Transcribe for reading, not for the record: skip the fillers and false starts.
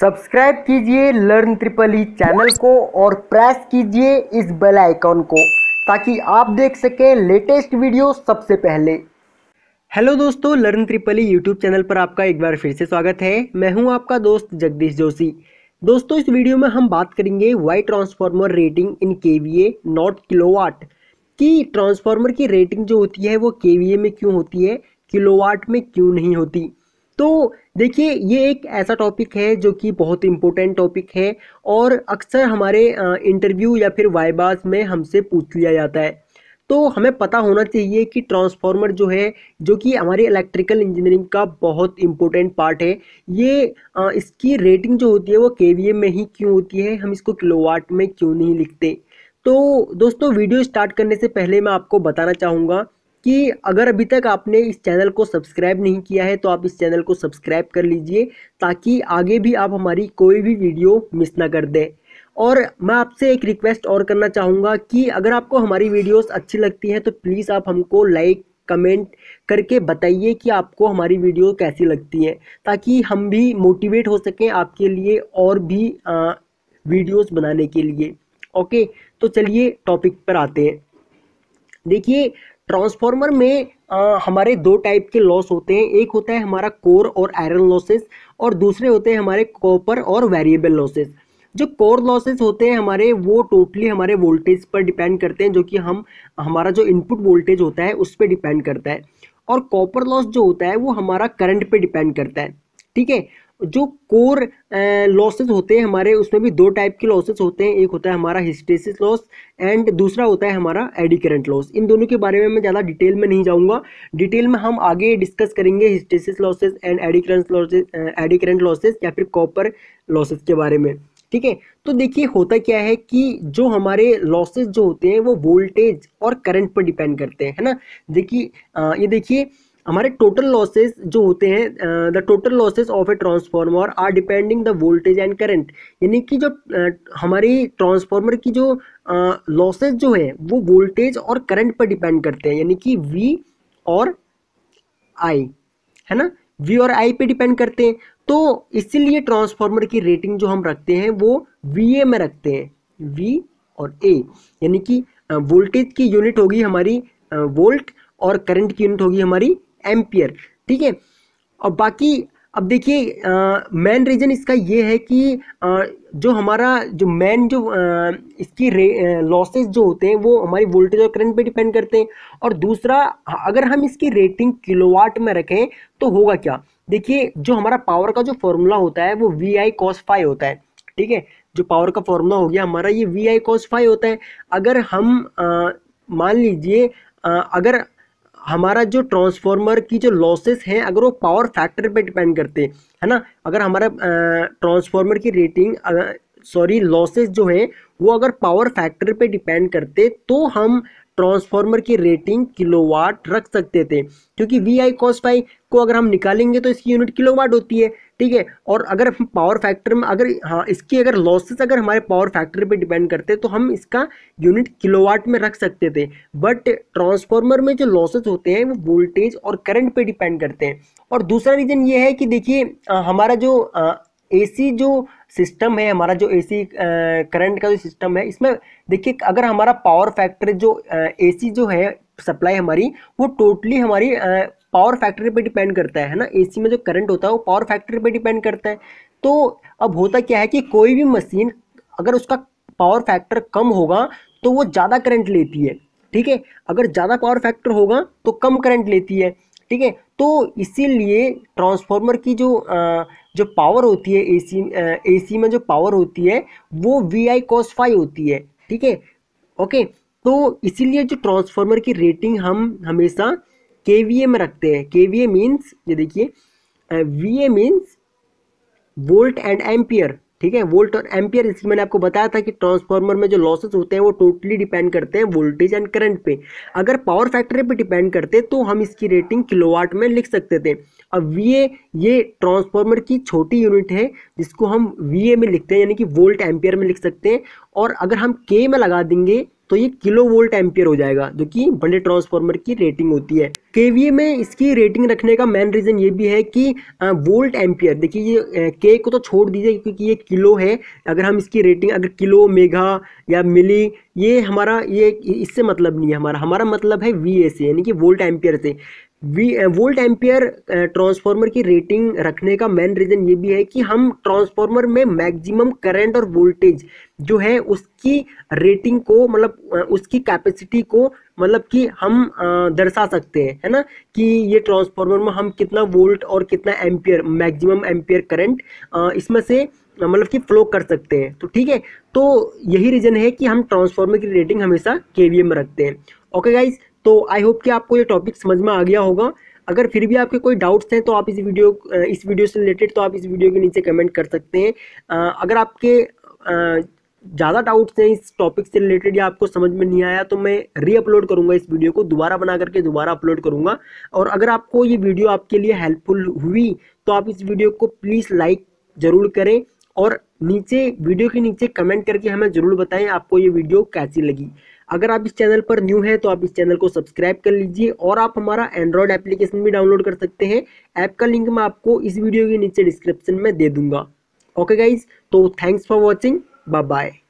Subscribe कीजिए learn triple E channel को और प्रेस कीजिए इस बेल आइकॉन को ताकि आप देख सकें लेटेस्ट वीडियो सबसे पहले। हेलो दोस्तों, learn triple E YouTube channel पर आपका एक बार फिर से स्वागत है। मैं हूं आपका दोस्त जगदीश जोशी। दोस्तों, इस वीडियो में हम बात करेंगे why transformer rating in kVA not kilowatt की। ट्रांसफार्मर की रेटिंग जो होती है वो केवीए में क्यों होती है, किलोवाट में क्यों नहीं होती। तो देखिए, ये एक ऐसा टॉपिक है जो कि बहुत इम्पोर्टेंट टॉपिक है और अक्सर हमारे इंटरव्यू या फिर वाइबास में हमसे पूछ लिया जाता है। तो हमें पता होना चाहिए कि ट्रांसफार्मर जो है, जो कि हमारी इलेक्ट्रिकल इंजीनियरिंग का बहुत इम्पोर्टेंट पार्ट है, ये इसकी रेटिंग जो होती है वो केवीए में ही क्यों होती है, हम इसको किलोवाट में क्यों नहीं लिखते। तो दोस्तों, वीडियो स्टार्ट करने से पहले मैं आपको बताना चाहूँगा कि अगर अभी तक आपने इस चैनल को सब्सक्राइब नहीं किया है तो आप इस चैनल को सब्सक्राइब कर लीजिए ताकि आगे भी आप हमारी कोई भी वीडियो मिस ना कर दें। और मैं आपसे एक रिक्वेस्ट और करना चाहूँगा कि अगर आपको हमारी वीडियोस अच्छी लगती हैं तो प्लीज़ आप हमको लाइक कमेंट करके बताइए कि आपको हमारी वीडियो कैसी लगती है, ताकि हम भी मोटिवेट हो सकें आपके लिए और भी वीडियोस बनाने के लिए। ओके, तो चलिए टॉपिक पर आते हैं। देखिए, ट्रांसफार्मर में हमारे दो टाइप के लॉस होते हैं। एक होता है हमारा कोर और आयरन लॉसेस और दूसरे होते हैं हमारे कॉपर और वेरिएबल लॉसेस। जो कोर लॉसेस होते हैं हमारे, वो टोटली हमारे वोल्टेज पर डिपेंड करते हैं, जो कि हमारा जो इनपुट वोल्टेज होता है उस पर डिपेंड करता है। और कॉपर लॉस जो होता है वो हमारा करंट पे डिपेंड करता है। ठीक है, जो कोर लॉसेस होते हैं हमारे, उसमें भी दो टाइप के लॉसेस होते हैं। एक होता है हमारा हिस्टेरिसिस लॉस एंड दूसरा होता है हमारा एडी करंट लॉस। इन दोनों के बारे में मैं ज़्यादा डिटेल में नहीं जाऊंगा, डिटेल में हम आगे डिस्कस करेंगे hysteresis losses and eddy current losses या फिर कॉपर लॉसेस के बारे में। ठीक है, तो देखिए होता क्या है कि जो हमारे लॉसेस जो होते हैं वो वोल्टेज और करंट पर डिपेंड करते हैं, है ना। देखिए ये देखिए, हमारे टोटल लॉसेस जो होते हैं, the total losses of a transformer are depending the voltage and current. यानी कि जो हमारी ट्रांसफार्मर की जो लॉसेस जो है वो वोल्टेज और करंट पर डिपेंड करते हैं, यानी कि वी और आई, है ना, वी और आई पे डिपेंड करते हैं। तो इसीलिए ट्रांसफार्मर की रेटिंग जो हम रखते हैं वो वीए में रखते हैं, वी और ए, यानी कि वोल्टेज की यूनिट होगी हमारी वोल्ट और करंट की यूनिट होगी हमारी एम्पियर। ठीक है, और बाकी अब देखिए मेन रीजन इसका ये है कि जो हमारा जो मेन जो इसकी लॉसेस जो होते हैं वो हमारी वोल्टेज और करंट पे डिपेंड करते हैं। और दूसरा, अगर हम इसकी रेटिंग किलोवाट में रखें तो होगा क्या। देखिए, जो हमारा पावर का जो फॉर्मूला होता है वो वी आई कॉस फाई होता है। ठीक है, जो पावर का फॉर्मूला हो गया हमारा, ये वी आई कॉस फाई होता है। अगर हम मान लीजिए अगर हमारा जो ट्रांसफार्मर की जो लॉसेस हैं अगर वो पावर फैक्टर पे डिपेंड करते हैं, है ना, अगर हमारा ट्रांसफार्मर की रेटिंग लॉसेस जो है वो अगर पावर फैक्टर पे डिपेंड करते तो हम ट्रांसफार्मर की रेटिंग किलोवाट रख सकते थे, क्योंकि वी आई कॉस फाई को अगर हम निकालेंगे तो इसकी यूनिट किलोवाट होती है। ठीक है, और अगर हम पावर फैक्टर में इसकी अगर लॉसेस अगर हमारे पावर फैक्टर पे डिपेंड करते तो हम इसका यूनिट किलोवाट में रख सकते थे। बट ट्रांसफार्मर में जो लॉसेस होते हैं वो वोल्टेज और करंट पे डिपेंड करते हैं। और दूसरा रीजन ये है कि देखिए हमारा जो एसी जो सिस्टम है, हमारा जो एसी करंट का जो सिस्टम है, इसमें देखिए अगर हमारा पावर फैक्टर जो एसी जो है सप्लाई हमारी, वो टोटली हमारी पावर फैक्टर पे डिपेंड करता है ना। एसी में जो करंट होता है वो पावर फैक्टर पे डिपेंड करता है। तो अब होता क्या है कि कोई भी मशीन अगर उसका पावर फैक्टर कम होगा तो वो ज़्यादा करंट लेती है। ठीक है, अगर ज़्यादा पावर फैक्टर होगा तो कम करंट लेती है। ठीक है, तो इसीलिए ट्रांसफार्मर की जो पावर होती है एसी में जो पावर होती है वो वी आई कॉस फाई होती है। ठीक है, ओके, तो इसीलिए जो ट्रांसफार्मर की रेटिंग हम हमेशा केवीए में रखते हैं। केवीए मीन्स, ये देखिए, वीए मीन्स वोल्ट एंड एम्पियर। ठीक है, वोल्ट और एम्पियर, इसलिए मैंने आपको बताया था कि ट्रांसफार्मर में जो लॉसेस होते हैं वो टोटली डिपेंड करते हैं वोल्टेज एंड करंट पे। अगर पावर फैक्टर पे डिपेंड करते तो हम इसकी रेटिंग किलोवाट में लिख सकते थे। अब वीए ये ट्रांसफार्मर की छोटी यूनिट है जिसको हम वीए में लिखते हैं, यानी कि वोल्ट एम्पियर में लिख सकते हैं। और अगर हम के में लगा देंगे तो ये किलो वोल्ट एम्पियर हो जाएगा, जो कि बड़े ट्रांसफार्मर की रेटिंग होती है। केवीए में इसकी रेटिंग रखने का मेन रीज़न ये भी है कि वोल्ट एम्पियर, देखिए ये के को तो छोड़ दीजिए क्योंकि ये किलो है। अगर हम इसकी रेटिंग अगर किलो, मेगा या मिली, ये हमारा ये इससे मतलब नहीं है। हमारा मतलब है वीए से, यानी कि वोल्ट एम्पियर से। वोल्ट एम्पियर ट्रांसफार्मर की रेटिंग रखने का मेन रीज़न ये भी है कि हम ट्रांसफार्मर में मैक्सिमम करंट और वोल्टेज जो है उसकी रेटिंग को, मतलब उसकी कैपेसिटी को, मतलब कि हम दर्शा सकते हैं, है ना, कि ये ट्रांसफार्मर में हम कितना वोल्ट और कितना एम्पियर, मैक्सिमम एम्पियर करंट इसमें से मतलब कि फ्लो कर सकते हैं। तो ठीक है, तो यही रीज़न है कि हम ट्रांसफार्मर की रेटिंग हमेशा केवीए में रखते हैं। ओके गाइज, तो आई होप कि आपको ये टॉपिक समझ में आ गया होगा। अगर फिर भी आपके कोई डाउट्स हैं तो आप इस वीडियो से रिलेटेड तो आप इस वीडियो के नीचे कमेंट कर सकते हैं। अगर आपके ज़्यादा डाउट्स हैं इस टॉपिक से रिलेटेड या आपको समझ में नहीं आया, तो मैं री अपलोड करूँगा, इस वीडियो को दोबारा बना करके दोबारा अपलोड करूँगा। और अगर आपको ये वीडियो आपके लिए हेल्पफुल हुई तो आप इस वीडियो को प्लीज़ लाइक ज़रूर करें, और नीचे वीडियो के नीचे कमेंट करके हमें ज़रूर बताएं आपको ये वीडियो कैसी लगी। अगर आप इस चैनल पर न्यू हैं तो आप इस चैनल को सब्सक्राइब कर लीजिए, और आप हमारा एंड्रॉयड एप्लीकेशन भी डाउनलोड कर सकते हैं। ऐप का लिंक मैं आपको इस वीडियो के नीचे डिस्क्रिप्शन में दे दूंगा। ओके गाइज, तो thanks for watching, bye bye.